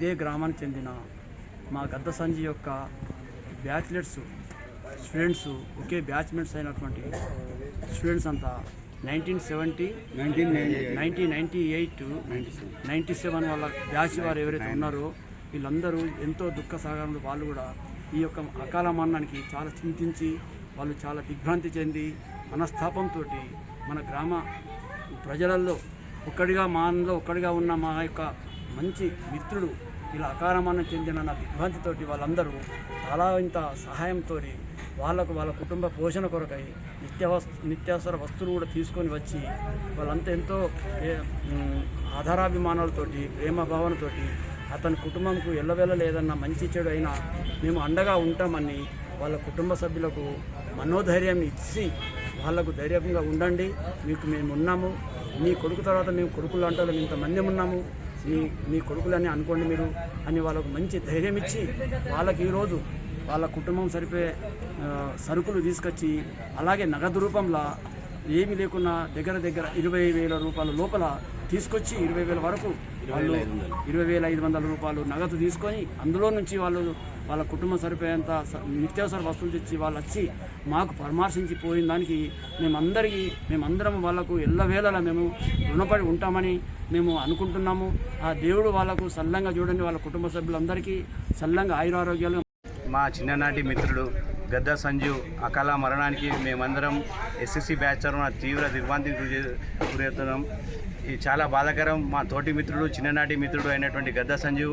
ఇదే గ్రామానికి చెందిన మా గద్ద సంజయ్ యొక్క బ్యాచ్లెట్స్ స్టూడెంట్స్ ఒకే బ్యాచ్మెంట్స్ అయినటువంటి స్టూడెంట్స్ అంతా 1970, 1998, 97 వాళ్ళ బ్యాచ్ వారు ఎవరైతే ఉన్నారో వీళ్ళందరూ ఎంతో దుఃఖ సాగరంలో వాళ్ళు కూడా ఈ యొక్క అకాల మరణానికి చాలా చింతించి వాళ్ళు చాలా దిగ్భ్రాంతి చెంది మనస్తాపంతో మన గ్రామ ప్రజలలో ఒక్కడిగా ఉన్న మా యొక్క మంచి మిత్రుడు ఇలా అకాల మరణం చెందిన దిగ్భ్రాంతితోటి వాళ్ళందరూ చాలా ఇంత సహాయంతో వాళ్ళ కుటుంబ పోషణ కొరకై నిత్యావసర వస్తువులు కూడా తీసుకొని వచ్చి వాళ్ళంతా ఎంతో ఆధారాభిమానాలతోటి ప్రేమ భావనతోటి అతని కుటుంబంకు ఎల్లవేళ ఏదన్నా మంచి చెడు అయినా మేము అండగా ఉంటామని వాళ్ళ కుటుంబ సభ్యులకు మనోధైర్యం ఇచ్చి వాళ్ళకు ధైర్యంగా ఉండండి, మీకు మేము ఉన్నాము, మీ కొడుకు తర్వాత మేము కొడుకులు అంటే ఇంతమంది ఉన్నాము, మీ కొడుకులని అనుకోండి మీరు అని వాళ్ళకు మంచి ధైర్యం ఇచ్చి వాళ్ళకి ఈరోజు వాళ్ళ కుటుంబం సరిపోయే సరుకులు తీసుకొచ్చి అలాగే నగదు రూపంలో ఏమీ లేకున్నా దగ్గర 20,000 రూపాయల లోపల తీసుకొచ్చి 20,000 వరకు వాళ్ళు 20,500 రూపాయలు నగదు తీసుకొని అందులో నుంచి వాళ్ళ కుటుంబం సరిపోయేంత నిత్యావసర వస్తువులు తెచ్చి వాళ్ళు వచ్చి మాకు పరామర్శించి పోయిన దానికి మేమందరం వాళ్ళకు ఎల్లవేళలా మేము రుణపడి ఉంటామని మేము అనుకుంటున్నాము. ఆ దేవుడు వాళ్ళకు సల్లంగా చూడండి, వాళ్ళ కుటుంబ సభ్యులందరికీ సల్లంగా ఆయురారోగ్యాలు. మా చిన్ననాటి మిత్రుడు గద్ద సంజు అకాల మరణానికి మేమందరం ఎస్ఎస్సి బ్యాచ్ తరఫున తీవ్ర దిగ్భ్రాంతికి గురవుతున్నాం. ఇది చాలా బాధాకరం. మా తోటి మిత్రుడు చిన్ననాటి మిత్రుడు అయినటువంటి గద్ద సంజు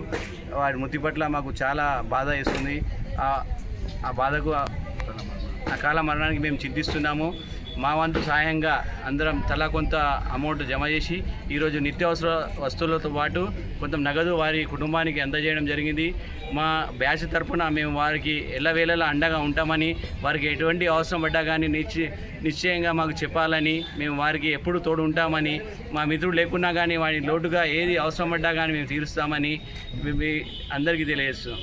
వారి మృతి పట్ల మాకు చాలా బాధ వేస్తుంది. ఆ బాధకు అకాల మరణానికి మేము చింతిస్తున్నాము. మా వంతు సహాయంగా అందరం తలా కొంత అమౌంట్ జమ చేసి ఈరోజు నిత్యావసర వస్తువులతో పాటు కొంత నగదు వారి కుటుంబానికి అందజేయడం జరిగింది. మా బ్యాచ్ తరఫున మేము వారికి ఎల్లవేళలా అండగా ఉంటామని, వారికి ఎటువంటి అవసరం పడ్డా కానీ నిశ్చయంగా మాకు చెప్పాలని, మేము వారికి ఎప్పుడు తోడు ఉంటామని, మా మిత్రుడు లేకున్నా కానీ వారి లోటుగా ఏది అవసరం పడ్డా కానీ మేము తీరుస్తామని అందరికీ తెలియజేస్తున్నాం.